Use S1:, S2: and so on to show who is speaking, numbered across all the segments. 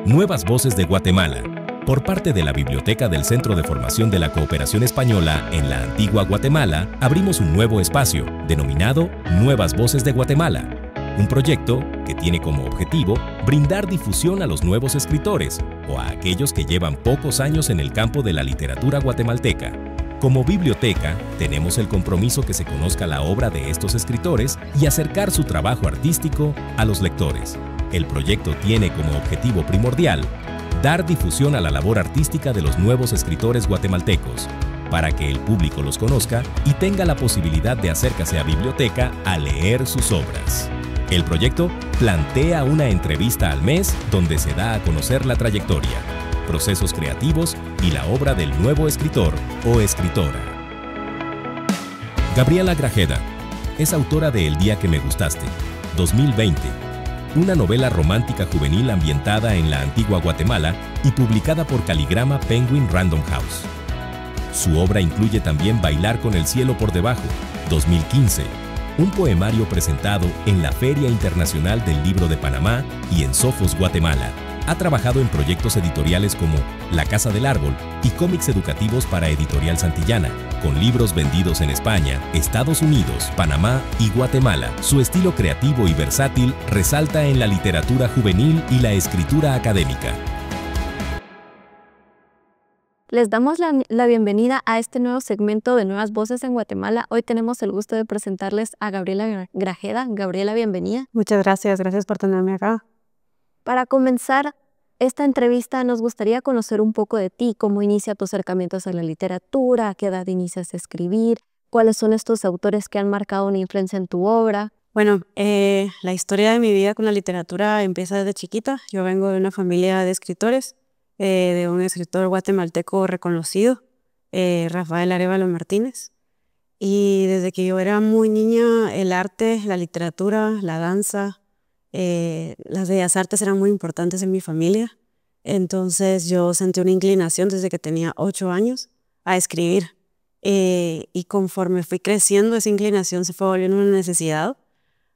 S1: Nuevas Voces de Guatemala, por parte de la Biblioteca del Centro de Formación de la Cooperación Española en la Antigua Guatemala, abrimos un nuevo espacio denominado Nuevas Voces de Guatemala, un proyecto que tiene como objetivo brindar difusión a los nuevos escritores o a aquellos que llevan pocos años en el campo de la literatura guatemalteca. Como biblioteca, tenemos el compromiso que se conozca la obra de estos escritores y acercar su trabajo artístico a los lectores. El proyecto tiene como objetivo primordial dar difusión a la labor artística de los nuevos escritores guatemaltecos, para que el público los conozca y tenga la posibilidad de acercarse a biblioteca a leer sus obras. El proyecto plantea una entrevista al mes donde se da a conocer la trayectoria, procesos creativos y la obra del nuevo escritor o escritora. Gabriela Grajeda es autora de El día que me gustaste, 2020, una novela romántica juvenil ambientada en la antigua Guatemala y publicada por Caligrama Penguin Random House. Su obra incluye también Bailar con el cielo por debajo, 2015, un poemario presentado en la Feria Internacional del Libro de Panamá y en Sofos, Guatemala. Ha trabajado en proyectos editoriales como La Casa del Árbol y cómics educativos para Editorial Santillana, con libros vendidos en España, Estados Unidos, Panamá y Guatemala. Su estilo creativo y versátil resalta en la literatura juvenil y la escritura académica.
S2: Les damos la bienvenida a este nuevo segmento de Nuevas Voces en Guatemala. Hoy tenemos el gusto de presentarles a Gabriela Grajeda. Gabriela, bienvenida.
S3: Muchas gracias por tenerme acá.
S2: Para comenzar esta entrevista, nos gustaría conocer un poco de ti, cómo inicia tus acercamientos a la literatura, a qué edad inicias a escribir, cuáles son estos autores que han marcado una influencia en tu obra.
S3: Bueno, la historia de mi vida con la literatura empieza desde chiquita. Yo vengo de una familia de escritores, de un escritor guatemalteco reconocido, Rafael Arévalo Martínez. Y desde que yo era muy niña, el arte, la literatura, la danza, las bellas artes eran muy importantes en mi familia. Entonces yo sentí una inclinación desde que tenía 8 años a escribir. Y conforme fui creciendo, esa inclinación se fue volviendo una necesidad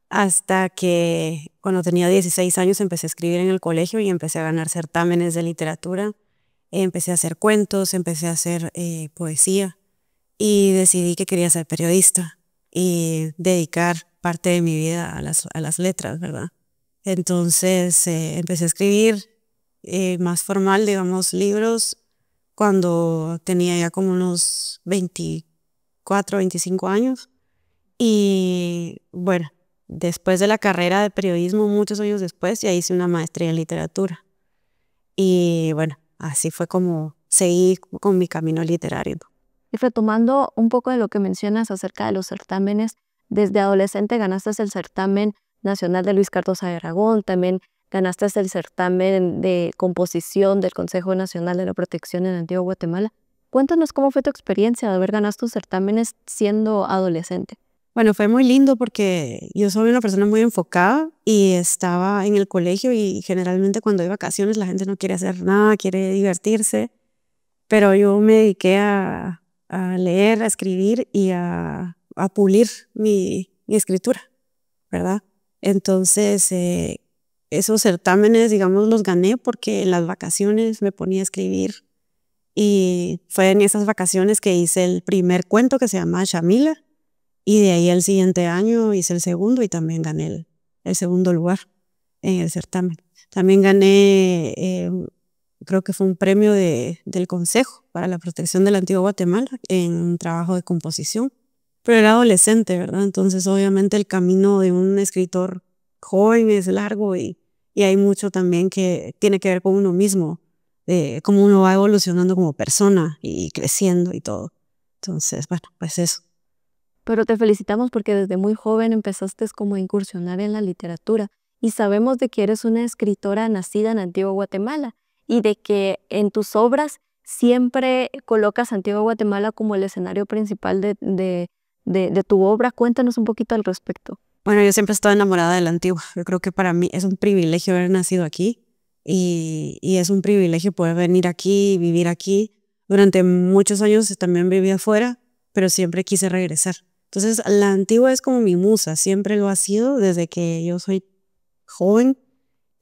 S3: hasta que cuando tenía 16 años empecé a escribir en el colegio y empecé a ganar certámenes de literatura. Empecé a hacer cuentos, empecé a hacer poesía y decidí que quería ser periodista y dedicar parte de mi vida a las letras, ¿verdad? Entonces empecé a escribir más formal, digamos, libros cuando tenía ya como unos 24, 25 años. Y bueno, después de la carrera de periodismo, muchos años después, ya hice una maestría en literatura. Y bueno, así fue como seguí con mi camino literario.
S2: Y retomando un poco de lo que mencionas acerca de los certámenes, desde adolescente ganaste el certamen nacional de Luis Cardosa de Aragón, también ganaste el certamen de composición del Consejo Nacional de la Protección en Antigua Guatemala. Cuéntanos cómo fue tu experiencia de haber ganado tus certámenes siendo adolescente.
S3: Bueno, fue muy lindo porque yo soy una persona muy enfocada y estaba en el colegio y generalmente cuando hay vacaciones la gente no quiere hacer nada, quiere divertirse, pero yo me dediqué a leer, a escribir y a pulir mi escritura, ¿verdad? Entonces, esos certámenes, digamos, los gané porque en las vacaciones me ponía a escribir y fue en esas vacaciones que hice el primer cuento que se llama Shamila y de ahí el siguiente año hice el segundo y también gané el segundo lugar en el certamen. También gané, creo que fue un premio del Consejo para la Protección de la Antigua Guatemala en un trabajo de composición. Pero era adolescente, ¿verdad? Entonces obviamente el camino de un escritor joven es largo y hay mucho también que tiene que ver con uno mismo, de cómo uno va evolucionando como persona y creciendo y todo. Entonces, bueno, pues eso.
S2: Pero te felicitamos porque desde muy joven empezaste como a incursionar en la literatura y sabemos de que eres una escritora nacida en Antigua Guatemala y de que en tus obras siempre colocas Antigua Guatemala como el escenario principal de tu obra. Cuéntanos un poquito al respecto.
S3: Bueno, yo siempre he estado enamorada de la Antigua. Yo creo que para mí es un privilegio haber nacido aquí y es un privilegio poder venir aquí y vivir aquí. Durante muchos años también viví afuera, pero siempre quise regresar. Entonces, la Antigua es como mi musa, siempre lo ha sido desde que yo soy joven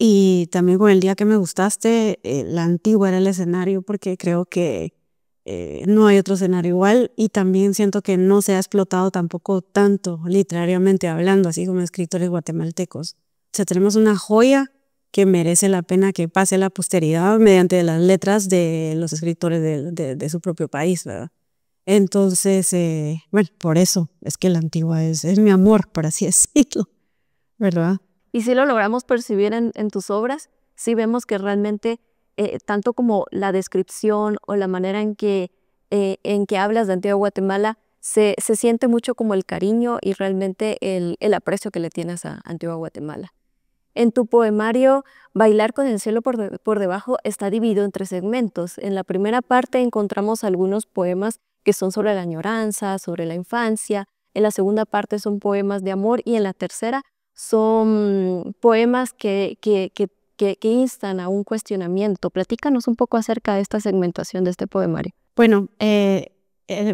S3: Y también con El día que me gustaste, La Antigua era el escenario porque creo que no hay otro escenario igual y también siento que no se ha explotado tampoco tanto literariamente hablando, así como escritores guatemaltecos. O sea, tenemos una joya que merece la pena que pase a la posteridad mediante las letras de los escritores de su propio país, ¿verdad? Entonces, bueno, por eso es que La Antigua es mi amor, por así decirlo, ¿verdad?
S2: Y si lo logramos percibir en tus obras, sí vemos que realmente tanto como la descripción o la manera en que hablas de Antigua Guatemala, se siente mucho como el cariño y realmente el aprecio que le tienes a Antigua Guatemala. En tu poemario, Bailar con el cielo por debajo está dividido en 3 segmentos. En la primera parte encontramos algunos poemas que son sobre la añoranza, sobre la infancia. En la segunda parte son poemas de amor y en la tercera son poemas que instan a un cuestionamiento. Platícanos un poco acerca de esta segmentación de este poemario.
S3: Bueno,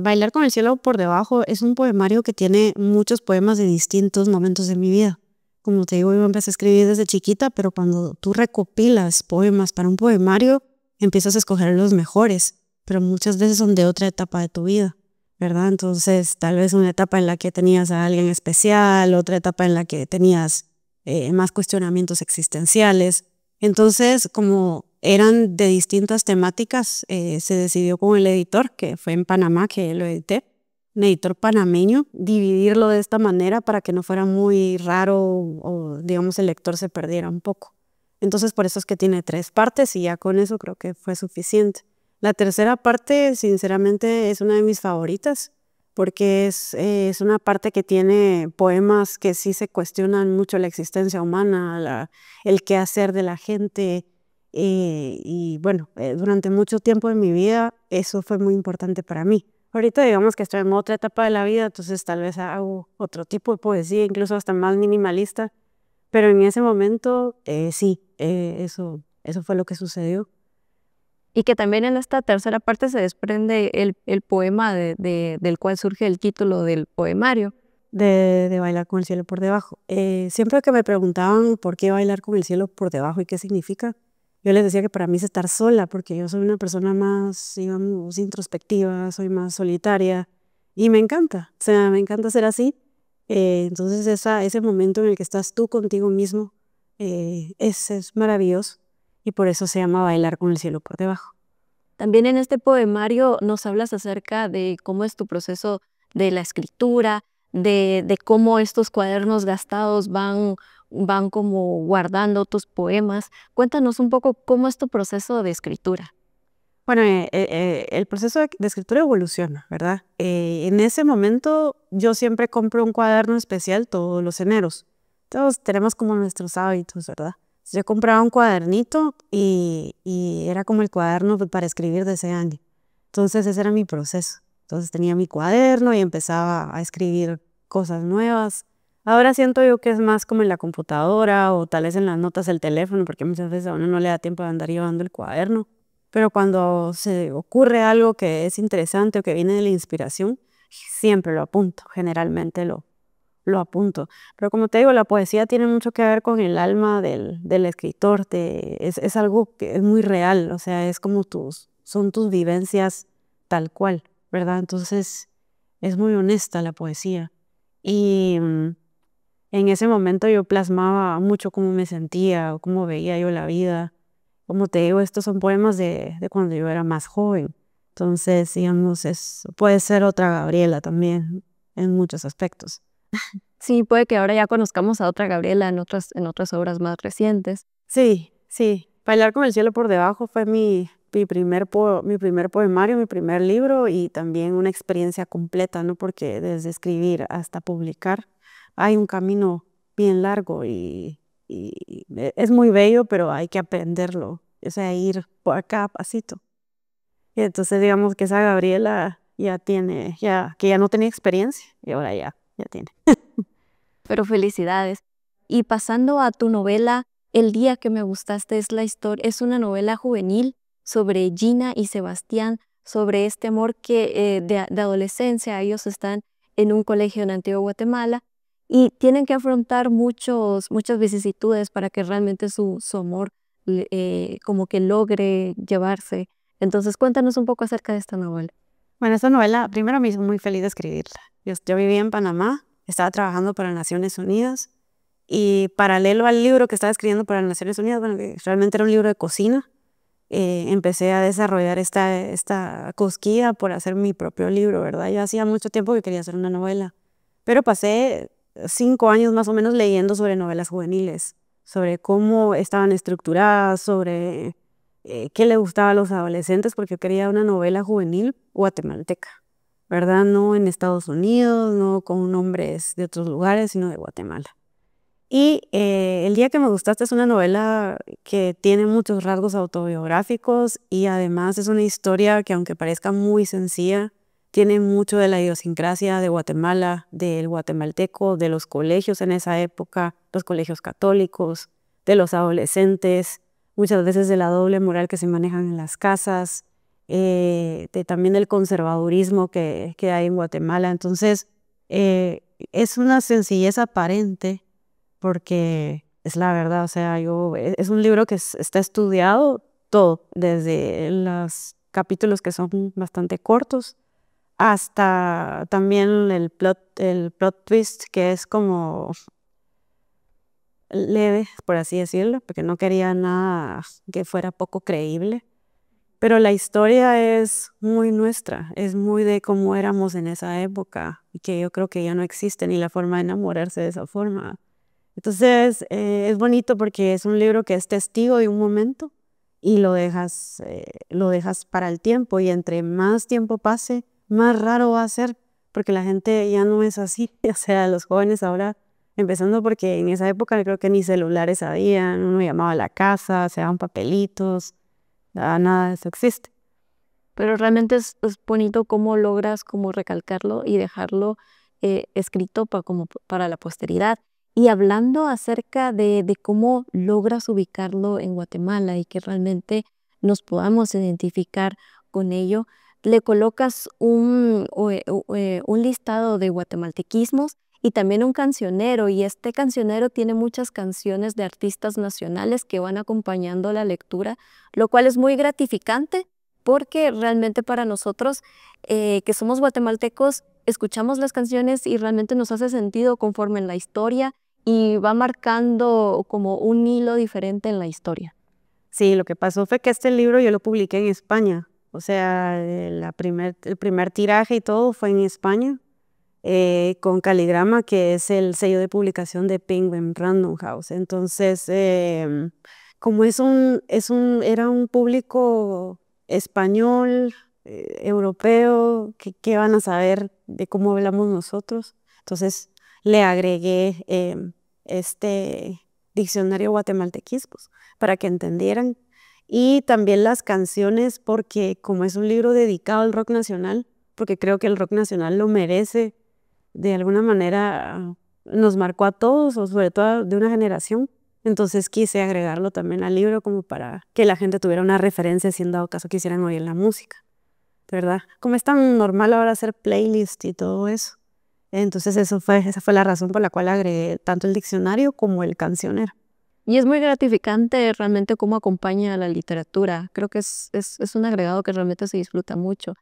S3: Bailar con el cielo por debajo es un poemario que tiene muchos poemas de distintos momentos de mi vida. Como te digo, yo empecé a escribir desde chiquita, pero cuando tú recopilas poemas para un poemario, empiezas a escoger los mejores, pero muchas veces son de otra etapa de tu vida, ¿verdad? Entonces, tal vez una etapa en la que tenías a alguien especial, otra etapa en la que tenías más cuestionamientos existenciales. Entonces, como eran de distintas temáticas, se decidió con el editor, que fue en Panamá que lo edité, un editor panameño, dividirlo de esta manera para que no fuera muy raro o digamos el lector se perdiera un poco. Entonces por eso es que tiene 3 partes y ya con eso creo que fue suficiente. La tercera parte sinceramente es una de mis favoritas porque es una parte que tiene poemas que sí se cuestionan mucho la existencia humana, el qué hacer de la gente y bueno, durante mucho tiempo de mi vida eso fue muy importante para mí. Ahorita digamos que estoy en otra etapa de la vida, entonces tal vez hago otro tipo de poesía, incluso hasta más minimalista, pero en ese momento sí, eso fue lo que sucedió.
S2: Y que también en esta tercera parte se desprende el poema del cual surge el título del poemario.
S3: De Bailar con el cielo por debajo. Siempre que me preguntaban por qué bailar con el cielo por debajo y qué significa, yo les decía que para mí es estar sola, porque yo soy una persona más, digamos, introspectiva, soy más solitaria y me encanta, o sea, me encanta ser así. Entonces ese momento en el que estás tú contigo mismo es maravilloso y por eso se llama Bailar con el cielo por debajo.
S2: También en este poemario nos hablas acerca de cómo es tu proceso de la escritura, de cómo estos cuadernos gastados van como guardando tus poemas. Cuéntanos un poco cómo es tu proceso de escritura.
S3: Bueno, el proceso de escritura evoluciona, ¿verdad? En ese momento yo siempre compro un cuaderno especial todos los eneros. Todos tenemos como nuestros hábitos, ¿verdad? Yo compraba un cuadernito y era como el cuaderno para escribir de ese año. Entonces ese era mi proceso. Entonces tenía mi cuaderno y empezaba a escribir cosas nuevas. Ahora siento yo que es más como en la computadora o tal vez en las notas del teléfono, porque muchas veces a uno no le da tiempo de andar llevando el cuaderno. Pero cuando se ocurre algo que es interesante o que viene de la inspiración, siempre lo apunto, generalmente lo apunto. Pero como te digo, la poesía tiene mucho que ver con el alma del escritor, es algo que es muy real, o sea, es como son tus vivencias tal cual, ¿verdad? Entonces es muy honesta la poesía. Y en ese momento yo plasmaba mucho cómo me sentía o cómo veía yo la vida. Como te digo, estos son poemas de cuando yo era más joven. Entonces, digamos, puede ser otra Gabriela también en muchos aspectos.
S2: Sí, puede que ahora ya conozcamos a otra Gabriela en otras obras más recientes.
S3: Sí, sí. Bailar con el cielo por debajo fue mi primer poemario, mi primer libro y también una experiencia completa, ¿no? Porque desde escribir hasta publicar hay un camino bien largo y es muy bello, pero hay que aprenderlo, o sea, ir por cada pasito. Y entonces digamos que esa Gabriela que ya no tenía experiencia y ahora ya tiene.
S2: Pero felicidades. Y pasando a tu novela, El día que me gustaste es una novela juvenil sobre Gina y Sebastián, sobre este amor que de adolescencia ellos están en un colegio en Antigua Guatemala y tienen que afrontar muchas vicisitudes para que realmente su amor como que logre llevarse. Entonces, cuéntanos un poco acerca de esta novela.
S3: Bueno, esta novela primero me hizo muy feliz de escribirla. Yo vivía en Panamá, estaba trabajando para Naciones Unidas y paralelo al libro que estaba escribiendo para Naciones Unidas, bueno, que realmente era un libro de cocina, empecé a desarrollar esta cosquilla por hacer mi propio libro, ¿verdad? Yo hacía mucho tiempo que quería hacer una novela, pero pasé 5 años más o menos leyendo sobre novelas juveniles, sobre cómo estaban estructuradas, sobre qué le gustaba a los adolescentes, porque yo quería una novela juvenil guatemalteca, ¿verdad? No en Estados Unidos, no con nombres de otros lugares, sino de Guatemala. Y El día que me gustaste es una novela que tiene muchos rasgos autobiográficos y además es una historia que, aunque parezca muy sencilla, tiene mucho de la idiosincrasia de Guatemala, del guatemalteco, de los colegios en esa época, los colegios católicos, de los adolescentes, muchas veces de la doble moral que se manejan en las casas, también del conservadurismo que hay en Guatemala. Entonces, es una sencillez aparente porque es la verdad, o sea, es un libro que está estudiado todo, desde los capítulos que son bastante cortos hasta también el plot twist, que es como leve, por así decirlo, porque no quería nada que fuera poco creíble. Pero la historia es muy nuestra, es muy de cómo éramos en esa época y que yo creo que ya no existe ni la forma de enamorarse de esa forma. Entonces es bonito porque es un libro que es testigo de un momento y lo dejas para el tiempo, y entre más tiempo pase, más raro va a ser porque la gente ya no es así. O sea, los jóvenes ahora, empezando porque en esa época creo que ni celulares habían, uno llamaba a la casa, se daban papelitos, nada de eso existe.
S2: Pero realmente es bonito cómo logras como recalcarlo y dejarlo escrito como para la posteridad. Y hablando acerca de cómo logras ubicarlo en Guatemala y que realmente nos podamos identificar con ello, le colocas un listado de guatemaltequismos y también un cancionero, y este cancionero tiene muchas canciones de artistas nacionales que van acompañando la lectura, lo cual es muy gratificante porque realmente para nosotros que somos guatemaltecos, escuchamos las canciones y realmente nos hace sentido conforme en la historia y va marcando como un hilo diferente en la historia.
S3: Sí, lo que pasó fue que este libro yo lo publiqué en España, o sea, el primer tiraje y todo fue en España, con Caligrama, que es el sello de publicación de Penguin Random House. Entonces, como era un público español, europeo, que van a saber de cómo hablamos nosotros. Entonces le agregué este diccionario guatemaltequismos para que entendieran, y también las canciones, porque como es un libro dedicado al rock nacional, porque creo que el rock nacional lo merece, de alguna manera nos marcó a todos, o sobre todo de una generación. Entonces quise agregarlo también al libro como para que la gente tuviera una referencia si en dado caso quisieran oír la música, ¿verdad? Como es tan normal ahora hacer playlist y todo eso. Entonces esa fue la razón por la cual agregué tanto el diccionario como el cancionero.
S2: Y es muy gratificante realmente cómo acompaña a la literatura. Creo que es un agregado que realmente se disfruta mucho.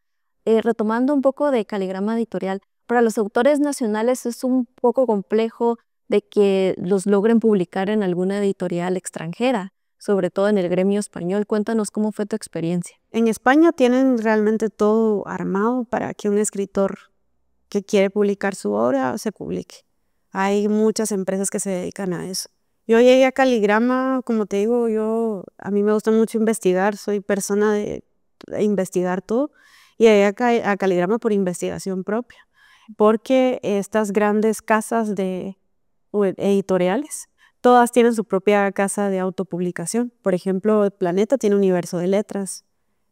S2: Retomando un poco de Caligrama Editorial, para los autores nacionales es un poco complejo de que los logren publicar en alguna editorial extranjera, sobre todo en el gremio español. Cuéntanos cómo fue tu experiencia.
S3: En España tienen realmente todo armado para que un escritor que quiere publicar su obra se publique. Hay muchas empresas que se dedican a eso. Yo llegué a Caligrama, como te digo, a mí me gusta mucho investigar, soy persona de investigar todo, y llegué a Caligrama por investigación propia, porque estas grandes casas editoriales, todas tienen su propia casa de autopublicación. Por ejemplo, Planeta tiene Universo de Letras,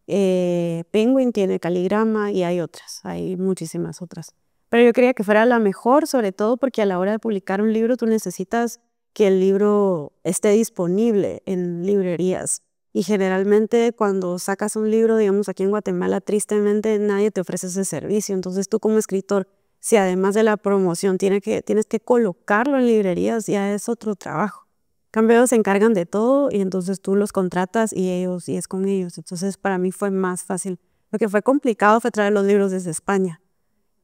S3: Penguin tiene Caligrama y hay muchísimas otras. Pero yo quería que fuera la mejor, sobre todo porque a la hora de publicar un libro tú necesitas que el libro esté disponible en librerías. Y generalmente cuando sacas un libro, digamos aquí en Guatemala, tristemente nadie te ofrece ese servicio. Entonces tú como escritor, si además de la promoción tienes que colocarlo en librerías, ya es otro trabajo. En cambio, ellos se encargan de todo y entonces tú los contratas y es con ellos. Entonces, para mí fue más fácil. Lo que fue complicado fue traer los libros desde España.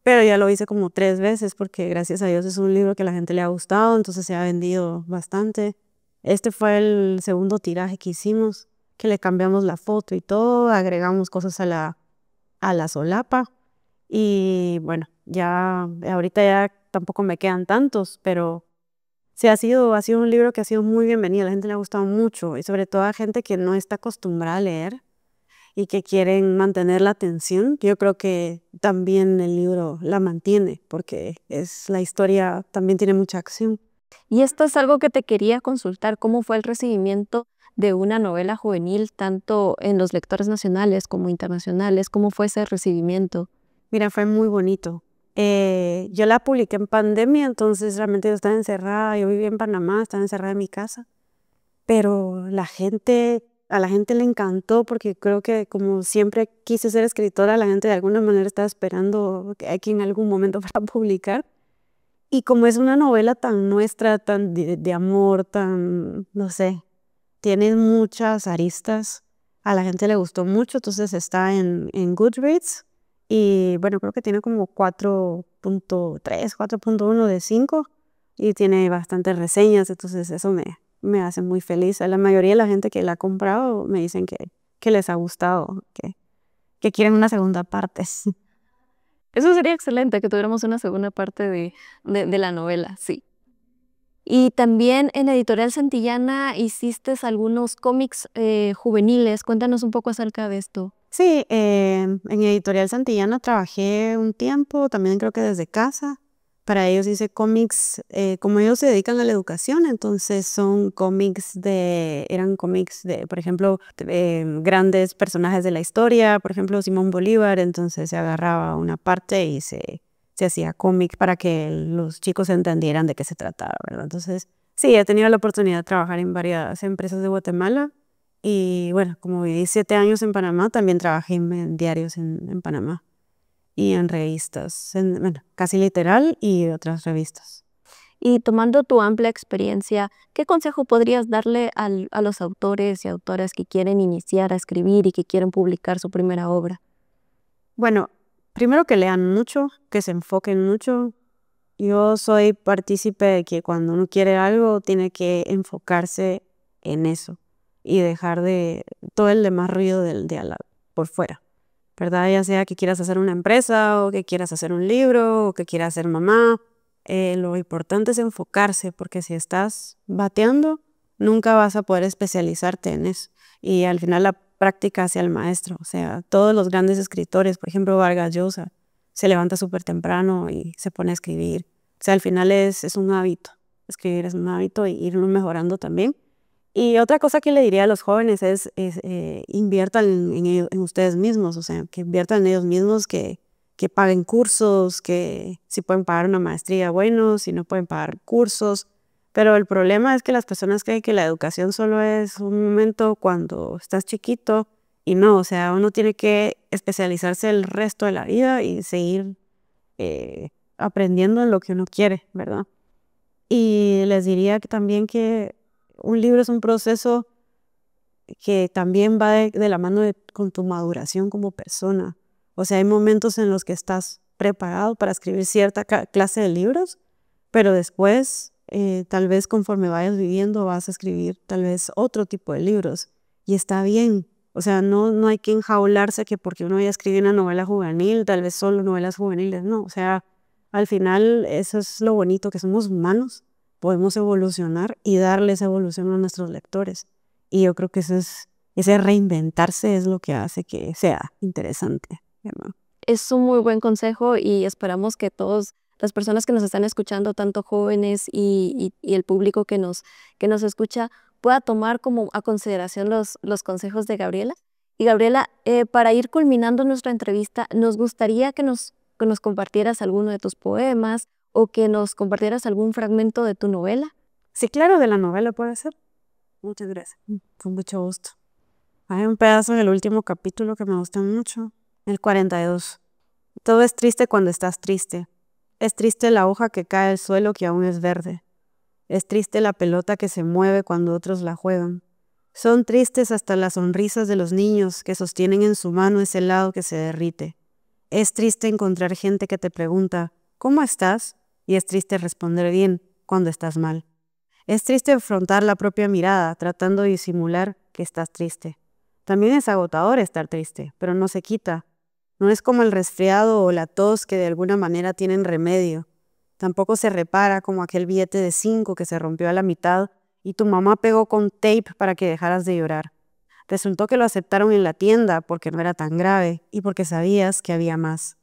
S3: Pero ya lo hice como 3 veces porque gracias a Dios es un libro que a la gente le ha gustado, entonces se ha vendido bastante. Este fue el segundo tiraje que hicimos, que le cambiamos la foto y todo, agregamos cosas a la solapa y bueno, ya ahorita ya tampoco me quedan tantos, pero sí ha sido un libro que ha sido muy bienvenido, a la gente le ha gustado mucho y sobre todo a gente que no está acostumbrada a leer y que quieren mantener la atención. Yo creo que también el libro la mantiene porque la historia también tiene mucha acción.
S2: Y esto es algo que te quería consultar, ¿cómo fue el recibimiento de una novela juvenil, tanto en los lectores nacionales como internacionales? ¿Cómo fue ese recibimiento?
S3: Mira, fue muy bonito. Yo la publiqué en pandemia, entonces realmente yo estaba encerrada, yo vivía en Panamá, estaba encerrada en mi casa, pero a la gente le encantó porque creo que como siempre quise ser escritora, la gente de alguna manera estaba esperando que en algún momento para publicar. Y como es una novela tan nuestra, tan de amor, tan, no sé, tiene muchas aristas, a la gente le gustó mucho, entonces está en Goodreads y bueno, creo que tiene como 4.3, 4.1 de 5 y tiene bastantes reseñas, entonces eso me hace muy feliz. A la mayoría de la gente que la ha comprado me dicen que les ha gustado, que quieren una segunda parte.
S2: Eso sería excelente, que tuviéramos una segunda parte de la novela, sí. Y también en Editorial Santillana hiciste algunos cómics juveniles. Cuéntanos un poco acerca de esto.
S3: Sí, en Editorial Santillana trabajé un tiempo, también creo que desde casa. Para ellos hice cómics, como ellos se dedican a la educación, entonces eran cómics de, por ejemplo, grandes personajes de la historia, por ejemplo, Simón Bolívar, entonces se agarraba una parte y se hacía cómic para que los chicos entendieran de qué se trataba, ¿verdad? Entonces, sí, he tenido la oportunidad de trabajar en varias empresas de Guatemala y bueno, como viví 7 años en Panamá, también trabajé en diarios en Panamá y en revistas, bueno, Casi Literal y otras revistas.
S2: Y tomando tu amplia experiencia, ¿qué consejo podrías darle a los autores y autoras que quieren iniciar a escribir y que quieren publicar su primera obra?
S3: Bueno, primero que lean mucho, que se enfoquen mucho. Yo soy partícipe de que cuando uno quiere algo, tiene que enfocarse en eso y dejar de todo el demás ruido por fuera, ¿verdad? Ya sea que quieras hacer una empresa o que quieras hacer un libro o que quieras ser mamá, lo importante es enfocarse porque si estás bateando, nunca vas a poder especializarte en eso. Y al final la práctica hacia el maestro, o sea, todos los grandes escritores, por ejemplo, Vargas Llosa, se levanta súper temprano y se pone a escribir. O sea, al final es un hábito, escribir es un hábito y irlo mejorando también. Y otra cosa que le diría a los jóvenes es inviertan en ustedes mismos, o sea, que inviertan en ellos mismos, que paguen cursos, que si pueden pagar una maestría, bueno, si no pueden pagar cursos. Pero el problema es que las personas creen que la educación solo es un momento cuando estás chiquito y no, o sea, uno tiene que especializarse el resto de la vida y seguir aprendiendo en lo que uno quiere, ¿verdad? Y les diría que también que un libro es un proceso que también va de la mano con tu maduración como persona. O sea, hay momentos en los que estás preparado para escribir cierta clase de libros, pero después, tal vez conforme vayas viviendo, vas a escribir tal vez otro tipo de libros. Y está bien. O sea, no hay que enjaularse que porque uno ya escribe una novela juvenil, tal vez solo novelas juveniles. No, o sea, al final eso es lo bonito, que somos humanos, podemos evolucionar y darle esa evolución a nuestros lectores. Y yo creo que ese reinventarse es lo que hace que sea interesante, ¿verdad?
S2: Es un muy buen consejo y esperamos que todas las personas que nos están escuchando, tanto jóvenes y el público que nos escucha, pueda tomar como a consideración los consejos de Gabriela. Y Gabriela, para ir culminando nuestra entrevista, nos gustaría que nos compartieras alguno de tus poemas o que nos compartieras algún fragmento de tu novela.
S3: Sí, claro, de la novela puede ser. Muchas gracias. Con mucho gusto. Hay un pedazo del último capítulo que me gusta mucho, el 42. Todo es triste cuando estás triste. Es triste la hoja que cae al suelo que aún es verde. Es triste la pelota que se mueve cuando otros la juegan. Son tristes hasta las sonrisas de los niños que sostienen en su mano ese helado que se derrite. Es triste encontrar gente que te pregunta, ¿cómo estás? Y es triste responder bien cuando estás mal. Es triste afrontar la propia mirada, tratando de disimular que estás triste. También es agotador estar triste, pero no se quita. No es como el resfriado o la tos que de alguna manera tienen remedio. Tampoco se repara como aquel billete de 5 que se rompió a la mitad y tu mamá pegó con tape para que dejaras de llorar. Resultó que lo aceptaron en la tienda porque no era tan grave y porque sabías que había más.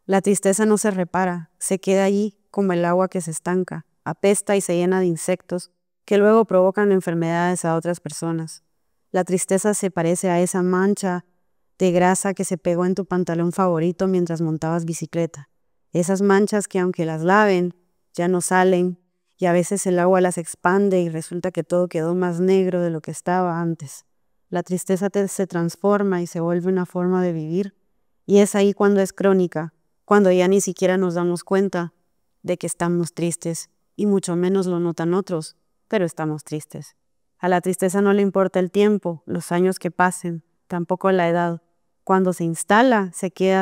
S3: La tristeza no se repara, se queda allí como el agua que se estanca, apesta y se llena de insectos que luego provocan enfermedades a otras personas. La tristeza se parece a esa mancha de grasa que se pegó en tu pantalón favorito mientras montabas bicicleta. Esas manchas que aunque las laven, ya no salen y a veces el agua las expande y resulta que todo quedó más negro de lo que estaba antes. La tristeza se transforma y se vuelve una forma de vivir y es ahí cuando es crónica, cuando ya ni siquiera nos damos cuenta de que estamos tristes y mucho menos lo notan otros, pero estamos tristes. A la tristeza no le importa el tiempo, los años que pasen, tampoco la edad. Cuando se instala, se queda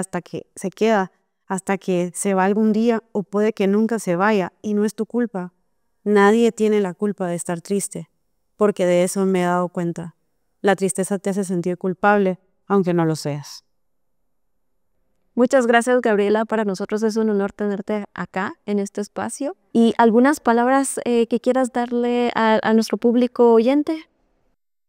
S3: hasta que se va algún día o puede que nunca se vaya y no es tu culpa. Nadie tiene la culpa de estar triste, porque de eso me he dado cuenta. La tristeza te hace sentir culpable, aunque no lo seas.
S2: Muchas gracias, Gabriela. Para nosotros es un honor tenerte acá en este espacio. ¿Y algunas palabras que quieras darle a nuestro público oyente?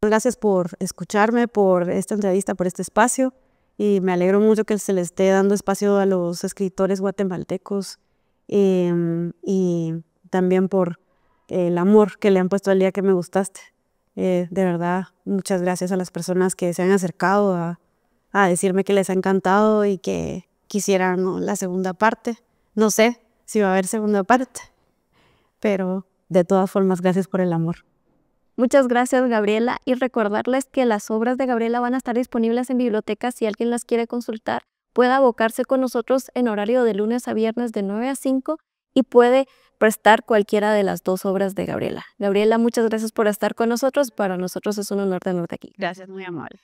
S3: Gracias por escucharme, por esta entrevista, por este espacio. Y me alegro mucho que se le esté dando espacio a los escritores guatemaltecos y también por el amor que le han puesto al día que me gustaste. De verdad, muchas gracias a las personas que se han acercado a decirme que les ha encantado y que quisieran, ¿no?, la segunda parte. No sé si va a haber segunda parte, pero de todas formas, gracias por el amor.
S2: Muchas gracias, Gabriela, y recordarles que las obras de Gabriela van a estar disponibles en bibliotecas. Si alguien las quiere consultar, puede abocarse con nosotros en horario de lunes a viernes de 9 a 5 y puede prestar cualquiera de las 2 obras de Gabriela. Gabriela, muchas gracias por estar con nosotros. Para nosotros es un honor tenerte aquí.
S3: Gracias, muy amable.